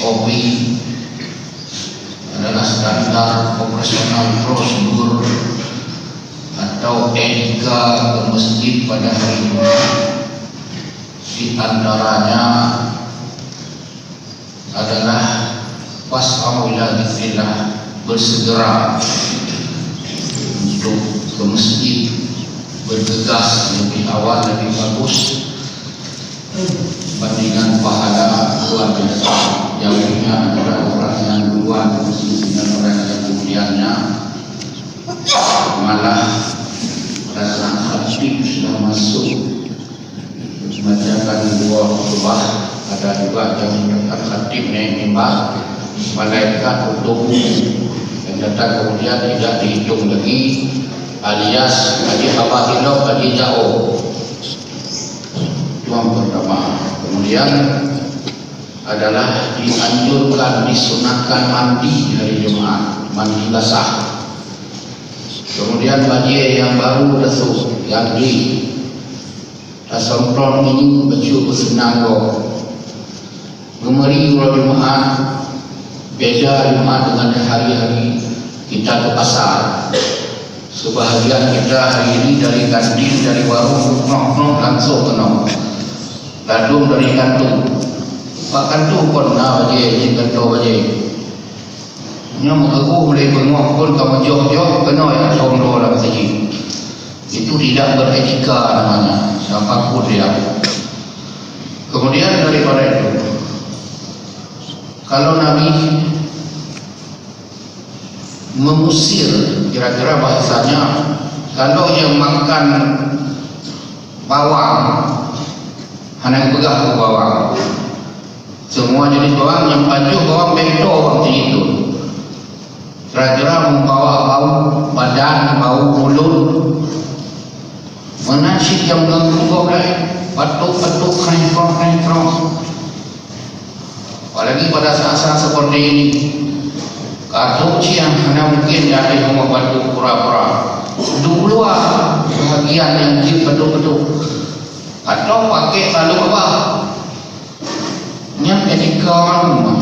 SOP adalah standar operasional prosedur atau etika ke masjid pada hari Jumat. Di antaranya adalah fas'au ila dzikrillah, bersegera untuk ke masjid, bergegas lebih awal lebih bagus bandingkan pahala keluarga yang punya adalah orang yang duluan ke masjid dengan orang yang kemudiannya malah pada saat khatib sudah masuk membacakan dua khutbah. Ada juga yang khatib naik mimbar, malaikat untuk yang datang kemudian tidak dihitung lagi, alias tadi abadilau tadi jauh. Itu yang pertama. Kemudian adalah dianjurkan, disunahkan mandi hari Jumat, mandi basah. Kemudian bagi yang baru dasuh yang di tasawuran ini baju bersenang gemeri Jumat. Beda Jumat dengan hari-hari kita ke pasar. Sebahagian kita hari ini dari kantin, dari warung, nong langsung ke nong. Gadung dari kantung. Pak kantung pun na baje, kantung baje. Nya mengaku boleh bengok pun kamu jauh-jauh kena yang sondo dalam sini. Itu tidak beretika namanya. Siapapun dia. Kemudian daripada itu, kalau Nabi mengusir, kira-kira bahasanya, kalau yang makan bawang, hanya pegang ke bawang, semua jenis bawang, yang baju bawang bento bawang itu, kira-kira membawa bau badan, bau mulut, menasib yang ganggu kau lain, patuk-patuk, krenkrong. Apalagi pada saat-saat seperti ini, kartu yang hanya mungkin dari rumah batu pura-pura dulu bahagian yang mungkin betul-betul, atau pakai lalu apa yang etika rumah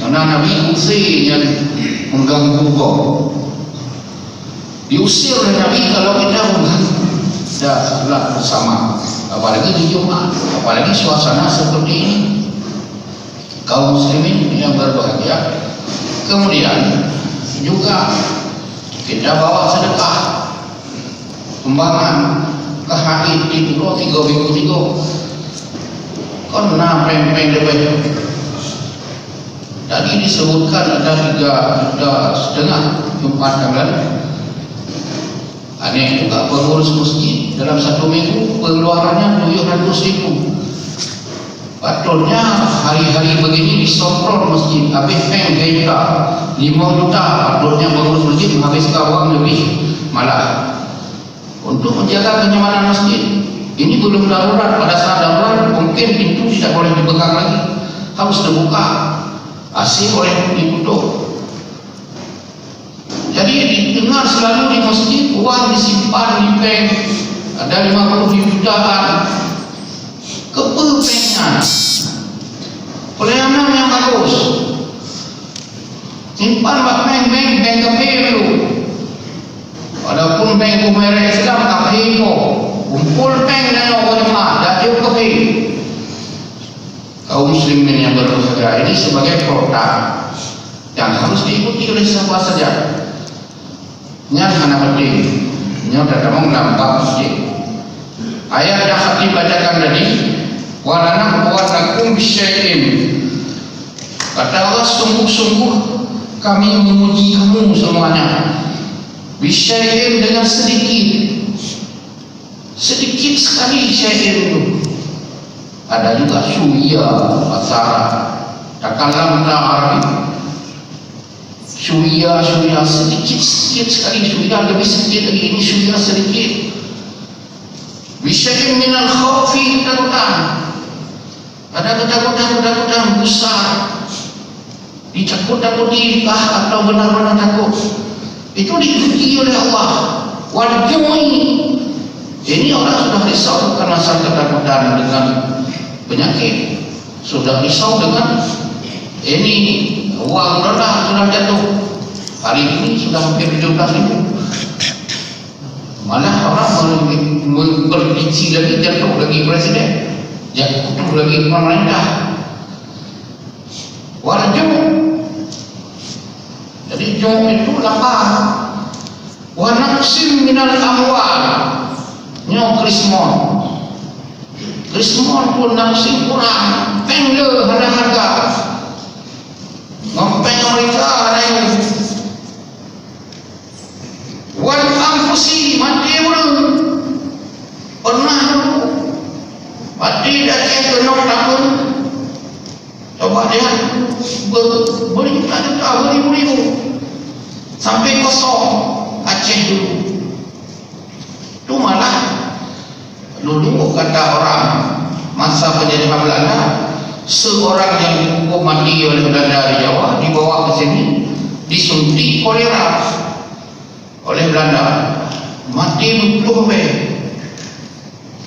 karena Nabi usir yang mengganggu kau, diusir oleh Nabi kalau kita mengganggu. Dah setelah bersama, apalagi di Jumat, apalagi suasana seperti ini, kaum muslimin yang berbahagia. Kemudian juga kita bawa sedekah sumbangan ke haid di 2-3 minggu karena pempeng lebih. Tadi disebutkan ada 3,5 Jumat yang lalu. Ada juga pengurus masjid dalam 1 minggu pengeluarannya 700.000. Patutnya hari-hari begini disomprot masjid, habis peng juta, 5 juta, patutnya pengurus masjid menghabiskan uang lebih. Malah untuk menjaga kenyamanan masjid, ini belum darurat. Pada saat darurat mungkin pintu tidak boleh dipegang lagi, harus terbuka, AC boleh ditutup. Jadi didengar selalu di masjid uang disimpan di bank, ada 50 jutaan, kepentingan pelayanan yang bagus, simpan bank kafe dulu. Walaupun bank kumere Islam kafe ko, kumpul bank na orang jemaah, dah kafe. Kaum muslimin yang berbahagia ini sebagai produk yang harus diikuti oleh siapa saja. Nya mana penting, nya datang nampak masjid. Ayat yang khatib bacakan tadi, walanam wanakum bisyai'in. Kata Allah, sungguh-sungguh kami memuji kamu semuanya. Bisyai'in dengan sedikit sekali syai'in itu. Ada juga syu'ya bahasa Arab. Takalam Arabi. Syu'ya sedikit sekali, syu'ya lebih sedikit lagi, ini syu'ya sedikit. Bisyai'in minal khawfi, ketakutan. Ada ketakutan besar, ditakut-takuti atau benar-benar takut, itu diikuti oleh Allah. Wal jum'i, ini orang sudah risau karena ketakutan dengan penyakit, sudah risau dengan Ini uang dolar sudah jatuh. Hari ini sudah hampir 17.000. Malah orang memprediksi lagi jatuh lagi presiden, jatuh lagi pemerintah. Warjum. Jadi jom itu lapar. Wa naqsim minal amwal. Nyo krismon. Krismon pun naqsim kurang. Pengle harga. Ngompeng mereka naik. Wal anfusi mati belum. Pernah dulu. Mati dah kenok tahun. Coba lihat beribu-ribu sampai kosong Aceh dulu. Itu malah dulu kata orang masa penjajahan Belanda, seorang yang dihukum mati oleh Belanda di Jawa dibawa ke sini disuntik kolera oleh Belanda, mati 20 habis.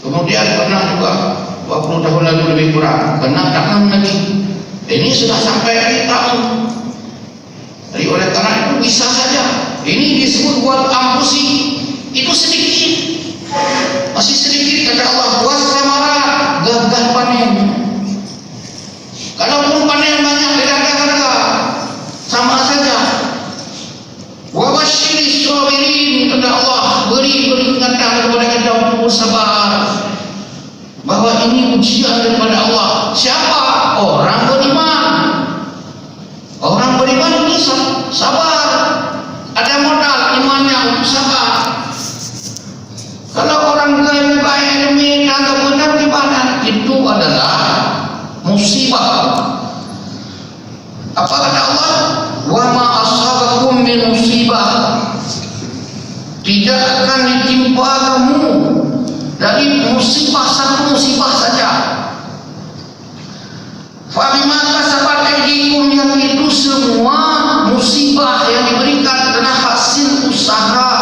Kemudian pernah juga 20 tahun lalu lebih kurang kena tangan lagi. Ini sudah sampai hari tahun. Jadi oleh karena itu bisa saja ini disebut buat ampusi. Itu sedikit, masih sedikit kata Allah. Buat samara gagal panen. Kalaupun panen banyak tidak harga, sama saja. Wa basyyiris sabirin kata Allah, beri peringatan kepada kita untuk bersabar bahwa ini ujian daripada Allah. Siapa? Orang beriman. Orang beriman ini sabar. Ada modal imannya untuk sabar. Kalau orang baik demi kagak benar gimana? Itu adalah musibah. Apa kata Allah? Wa ma asabakum min musibah. Tidak akan ditimpa kamu dari musibah, satu musibah saja. Fabima kasabat aydikum, yang itu semua musibah yang diberikan adalah hasil usaha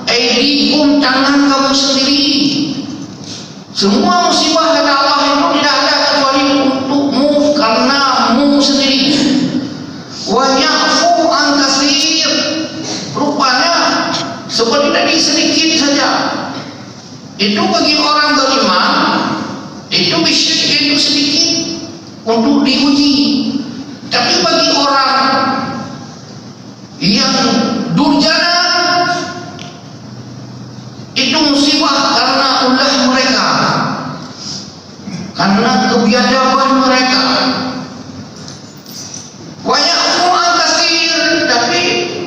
aydikum, tangan kamu sendiri. Semua musibah kata Allah itu tidak ada kecuali untukmu, karenamu sendiri. Wa ya'fu an katsir, rupanya seperti tadi sedikit saja. Itu bagi orang beriman itu bisa itu sedikit untuk diuji. Tapi bagi orang yang durjana itu musibah karena ulah mereka, karena kebiadaban mereka. Wa ya'fu an katsir, tapi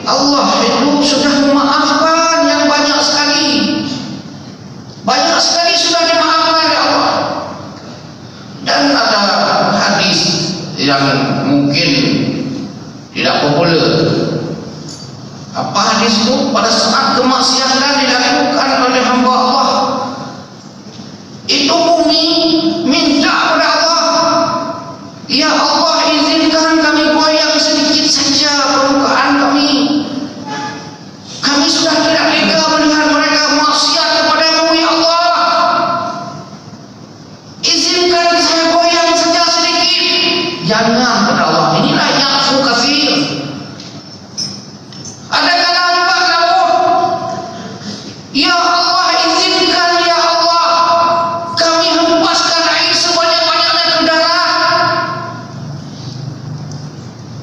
Allah itu sudah memaafkan yang banyak sekali. Banyak sekali sudah dimaafkan oleh Allah. Dan ada hadis yang mungkin tidak populer. Apa hadis itu? Pada saat kemaksiatan dilakukan oleh hamba Allah, itu bumi minta kepada Allah, ya Allah, izinkan kami goyang sedikit saja permukaan kami. Kami sudah tidak tega melihat mereka maksiat kepadamu, ya Allah. Izinkan saya goyang saja sedikit. Jangan kepada Allah. Inilah ya'fu katsir. Ada kata juga kamu, ya Allah, izinkan ya Allah kami hempaskan air sebanyak-banyaknya ke darat.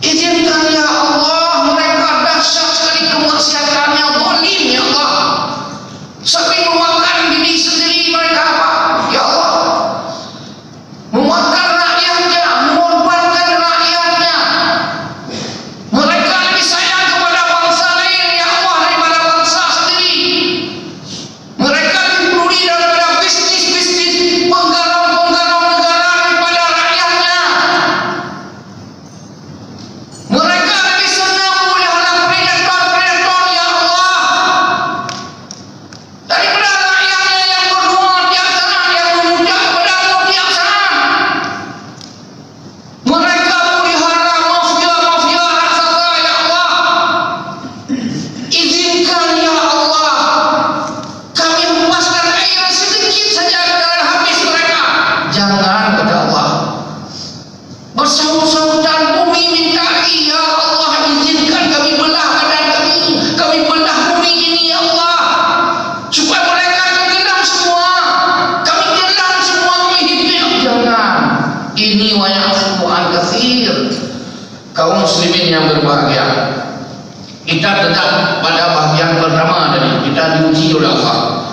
Izinkan ya Allah, mereka dahsyat sekali kemaksiatannya, zalim ya Allah, sampai memakan diri sendiri mereka. Apa ya Allah, memakan rakyatnya, mengorbankan rakyat ini wa ya'fu an katsir. Kaum muslimin yang berbahagia, kita tetap pada bahagian pertama tadi, kita diuji oleh Allah,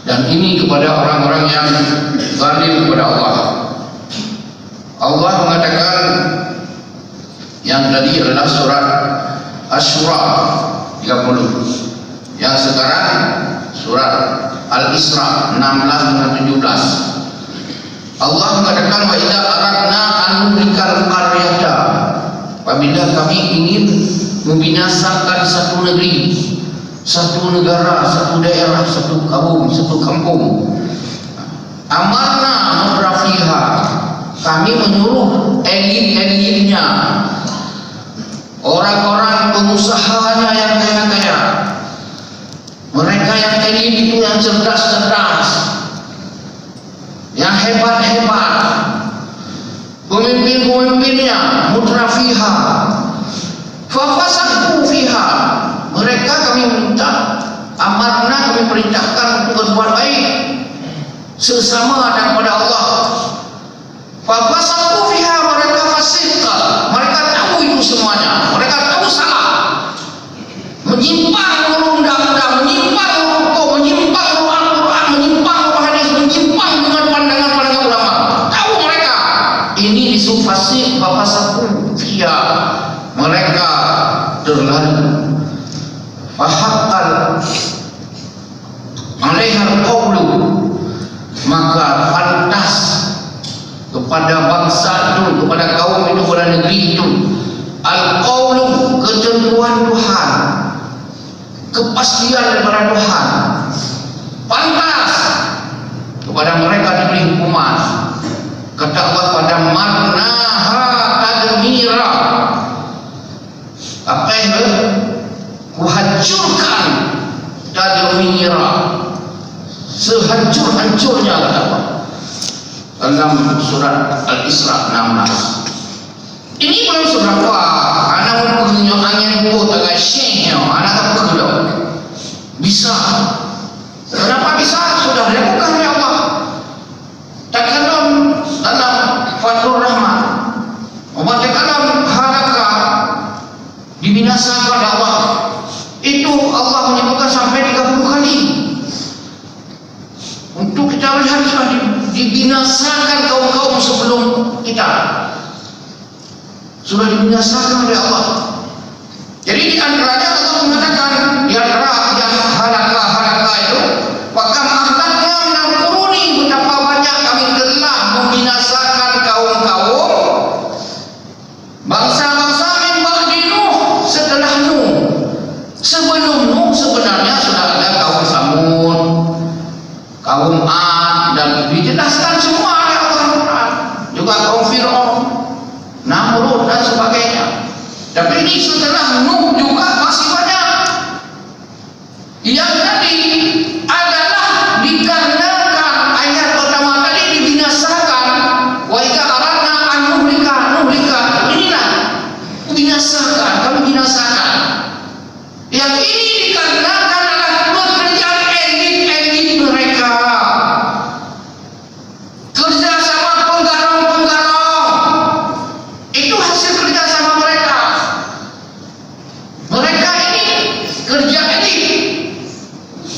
dan ini kepada orang-orang yang zalim kepada Allah. Allah mengatakan yang tadi adalah surat Asy-Syura 30, yang sekarang surat Al-Isra 16 dan 17. Allah mengatakan wa idza aradna an nuhlikal qaryata, apabila kami ingin membinasakan satu negeri, satu negara, satu daerah, satu kaum, satu kampung, amarna mutrafiha, kami menyuruh elit-elitnya, orang-orang pengusahanya yang kaya-kaya, mereka yang elit itu yang cerdas-cerdas, yang hebat-hebat, pemimpin-pemimpinnya, mutrafiha, fafasaku fiha, mereka kami minta, amarna kami perintahkan untuk berbuat baik sesama dan kepada Allah. Fafasaku fiha, mereka fasik, mereka tahu itu semuanya, mereka tahu salah, menyimpang undang-undang, menyimpang hukum, menyimpang Al-Quran, menyimpang hadis, menyimpang dengan pandangan-pandangan ulama. Tahu mereka ini disebut fasik. Fafasaku fiha, mereka terlalu. Fahaqqal alaihal qawlu, maka pantas kepada bangsa itu, kepada kaum itu, kepada negeri itu, al-qawlu, ketentuan Tuhan, kepastian daripada Tuhan, pantas kepada mereka diberi hukuman. Kata Allah pada marnaha tadmira, apa itu? Kuhancurkan tadmira, sehancur-hancurnya, kata Allah dalam surat Al-Isra 16. Ini belum seberapa, anak punya angin buat agak syekh, anak tak perlu bisa. Kenapa bisa? Sudah dilakukan oleh Allah. Takkanlah dalam Fathur Rahman, takkanlah halaka dibinasakan oleh Allah. Itu Allah menyebutkan sampai 30 kali. Untuk kita lihat sudah dibinasakan kaum-kaum sebelum kita, sudah dibinasakan oleh Allah. Jadi di antaranya Allah mengatakan, di antara yang halaka itu, wa kam ahlakna minal quruni, betapa banyak kami telah membinasakan kaum-kaum, bangsa-bangsa min ba'di Nuh, setelah Nuh. Sebelum Nuh sebenarnya sudah ada kaum Samud, kaum Ad, dan dijelaskan semua oleh Allah, juga kaum Fir'aun, Namrud dan sebagainya. Tapi ini setelah Nuh juga masih banyak. Yang tadi adalah dikarenakan ayat pertama tadi dibinasakan, wa idza aradna an nuhlika, inilah binasakan, kami binasakan. Yang ini dikarenakan adalah pekerjaan elit-elit mereka, kerja sama penggarong-penggarong, itu hasil kerja sama mereka. Mereka ini kerja elit.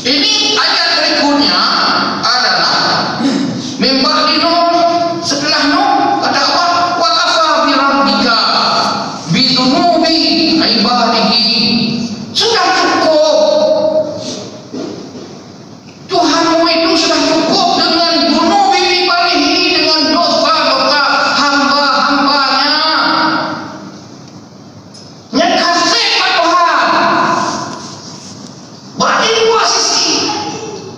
Ini ayat berikutnya adalah min ba'di Nuh, setelah Nuh, kata Allah, wa kafa bi rabbika bi dzunubi ibadihi, sudah cukup. Tuhanmu itu sudah cukup dengan dzunubi ibadihi, dengan dosa-dosa hamba-hambanya. Nyekasih Pak Tuhan. Berarti dua sisi.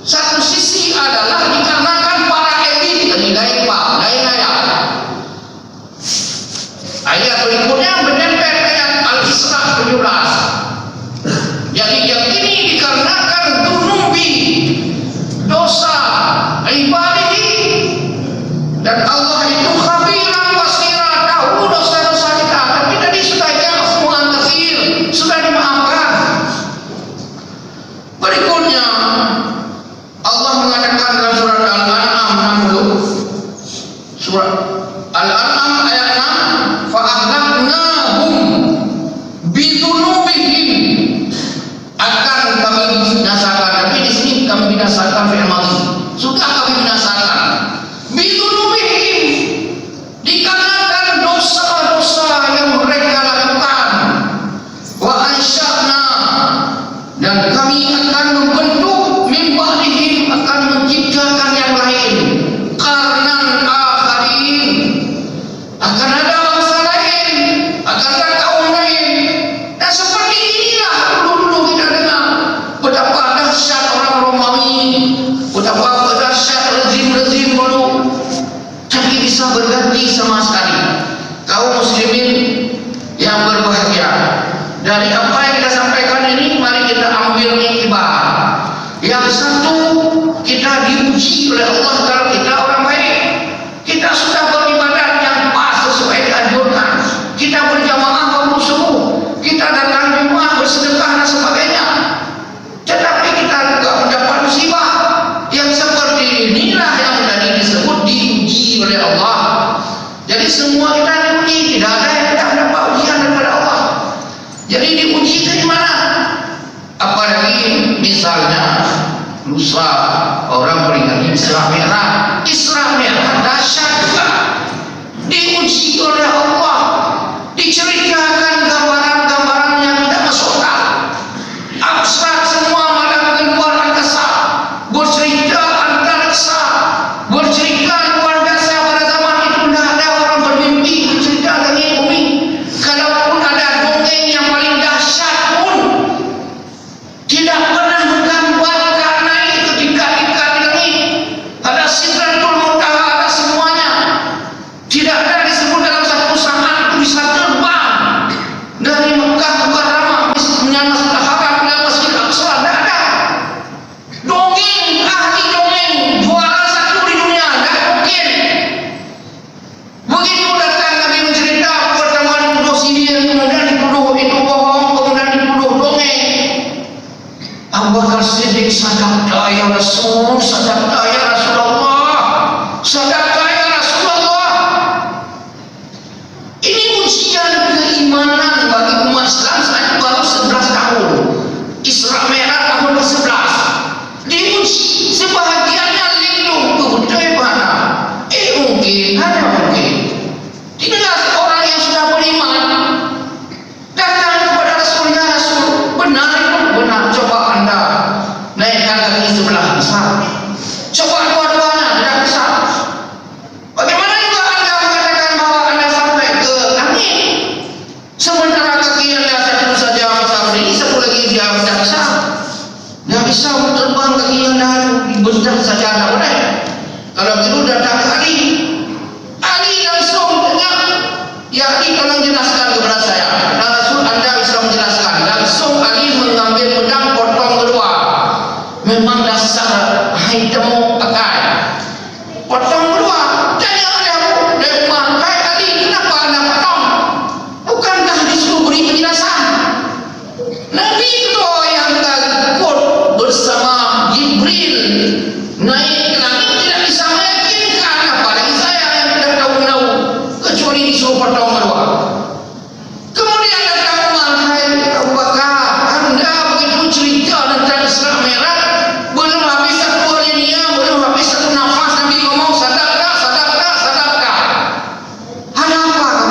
Satu sisi adalah dikarenakan para elit, ini lain Pak, lain ayat. Ayat berikutnya menempel ayat Al-Isra 17. Jadi yang ini dikarenakan dzunubi, dosa ibadihi, dan Allah itu khabiran basira, tahu dosa-dosa kita. Tapi tadi sudah ya'fu an katsir, sudah dimaafkan. Berikutnya Allah mengatakan dalam surat Al-An'am 60, surat Al-An'am akan kaum lain. Dan seperti inilah dulu-dulu kita dengar betapa dahsyat orang Romawi, betapa dahsyat rezim-rezim dulu, tapi bisa berganti sama sekali. Kaum muslimin yang berbahagia, dari apa yang kita sampaikan ini mari kita ambil iktibar. Yang satu, kita diuji oleh Allah kalau kita orang baik. Kita sudah beribadah yang pas sesuai dianjurkan, kita berjamaah kaum subuh, kita datang Jumat bersedekah dan sebagainya, tetapi kita juga mendapat musibah yang seperti inilah yang tadi disebut diuji oleh Allah. Jadi semua kita diuji, tidak ada yang tidak mendapat ujian daripada Allah. Jadi diuji dari mana? Apalagi misalnya lusa orang peringati Isra Mi'raj. Isra Mi'raj dahsyat juga, diuji oleh Allah, diceritakan gambaran-gambaran yang tidak masuk akal, abstrak semua, malah keluar angkasa, bercerita antariksa, bercerita luar biasa. Pada zaman itu tidak ada orang bermimpi bercerita langit bumi. Kalaupun ada dongeng yang paling dahsyat pun tidak pernah menggambarkan naik ketika di langit. Ada Sidratul Muntaha, ada semuanya. Tidak ada disebut dalam satu saat itu bisa terbang dari Mekah ke Mukarramah, Masjidil Haram ke Masjidil Aqsa. Tidak ada. Dongeng, ahli dongeng, juara satu di dunia, tidak mungkin. Begitu datang Nabi mencerita, pertama dituduh sihir, kemudian dituduh itu bohong, kemudian dituduh dongeng. Abu Bakar Siddiq, sadaqta ya Rasul, sadaqta ya Rasulullah, sadaqta ya Rasulullah. Ini ujian keimanan bagi umat Islam saat baru 11 tahun. Isra Mi'raj tahun ke-11. Diuji, sebahagiannya lindung ke mana? Mungkin, hanya mungkin. Tidak orang yang sudah beriman datang kepada Rasulnya, Rasul, benar itu benar. Coba anda naikkan kaki sebelah besar, coba dua-duanya tidak bisa. Bagaimana juga anda mengatakan bahwa anda sampai ke langit, sementara kaki anda satu saja bisa berdiri, satu lagi dia tidak bisa. Tidak bisa terbang kaki anda besar saja anda boleh. Kalau begitu datang ke Ali langsung tanya, ya Ali tolong jelaskan kepada saya. Dan Rasul, anda bisa menjelaskan. Langsung Ali mengambil pedang, potong kedua. Memang dasar hitam pakai. Potong kedua. Tanya oleh Abu Bakar, hai Ali, kenapa anda potong? Bukankah disuruh beri penjelasan? Nabi itu yang takut bersama Jibril naik ke langit tidak bisa meyakinkan, apalagi saya yang tidak tahu kecuali disuruh potong kedua. Kemudian datang Umar, hai Abu Bakar, anda begitu cerita tentang Isra Mi'raj, belum habis satu alinea, belum habis satu nafas Nabi ngomong sadaqta, sadaqta, sadaqta. Ada apa kamu?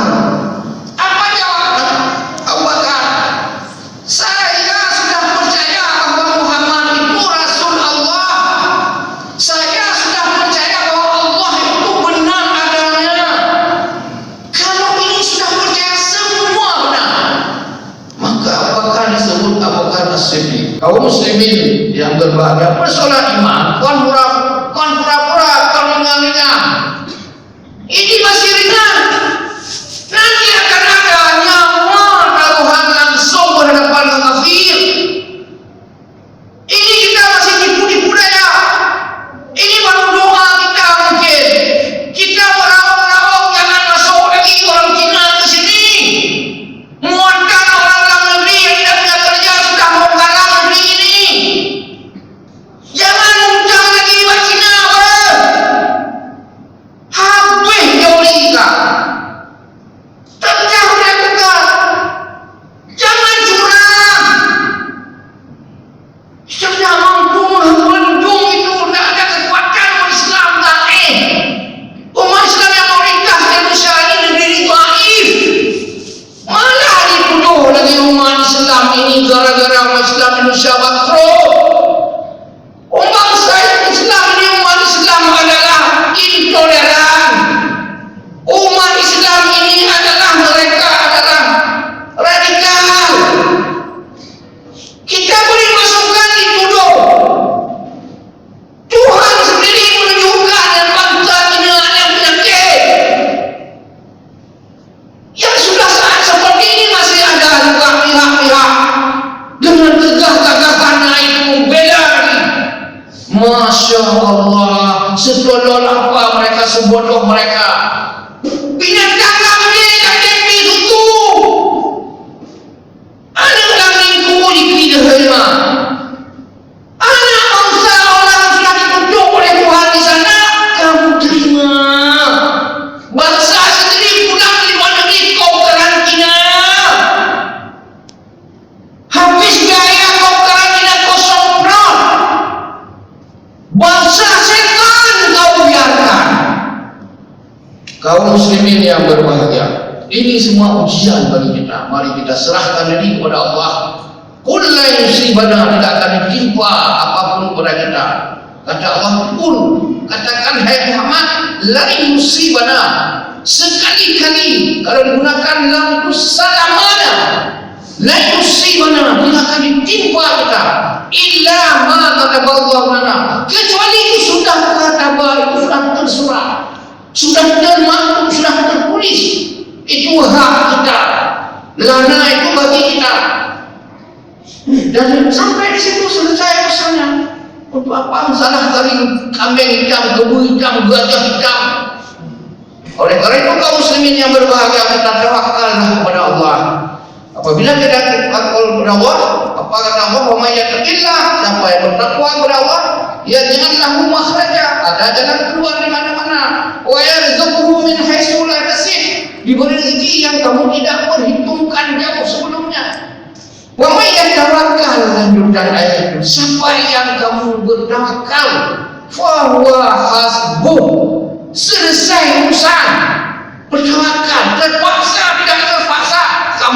Apa jawab Abu Bakar? Saya sudah percaya bahwa Muhammad itu Rasul Allah. Saya sudah percaya bahwa Allah itu benar adanya. Kalau ini sudah percaya semua benar, maka apakah disebut Abu Bakar As-Siddiq? Kaum muslimin yang berbahagia, persoalan iman, kon pura-pura, kon ringan-ringan. Ini masih ringan. Nanti akan ada nyawa taruhan langsung berhadapan dengan kafir. Ini kita masih tipu-tipu daya. Ini baru doa kita mungkin. Kita berawak-awak jangan masuk lagi orang Cina ke sini. Muatkan orang dalam negeri yang tidak punya kerja sudah menggalang negeri ini. Jangan Masya Allah, setolol apa mereka, sebodoh mereka. Binatang kami KTP itu anak kami kulit derma, anak bangsa orang sudah dituntut oleh Tuhan di sana, kamu terima. Bangsa sendiri pulang di luar negeri kau karantina, habis biaya kau karantina, kau semprot. Bangsa setan kau biarkan. Kaum muslimin yang berbahagia, ini semua ujian bagi kita. Mari kita serahkan diri kepada Allah. Qul la yusibana, tidak akan ditimpa apapun kepada kita. Kata Allah pun, katakan hai Muhammad, la yusibana, sekali-kali kalau digunakan lam itu salamana, la yusibana, tidak akan ditimpa kita illa ma kataballahu lana, kecuali itu sudah kataba, itu sudah tersurat, sudah termaktub, sudah tertulis. Itu hak kita, lana itu bagi kita. Dan sampai di situ selesai pesannya. Untuk apa salah kali kambing hitam, kebu hitam, gajah hitam. Oleh karena itu kaum muslimin yang berbahagia, kita tawakallah kepada Allah. Apabila kita tawakkal kepada Allah, apa kata Allah? Wa may yattaqillah, siapa yang bertakwa kepada Allah, yaj'al lahu makhraja, ada jalan keluar di mana-mana. Wa yarzuqhu min haitsu la yahtasib, diberi rezeki yang kamu tidak perhitungkan jauh sebelumnya. Wa may yatawakkal, lanjutkan ayat itu, siapa yang kamu bertawakal, fa huwa hasbuh, selesai urusan. Bertawakal, terpaksa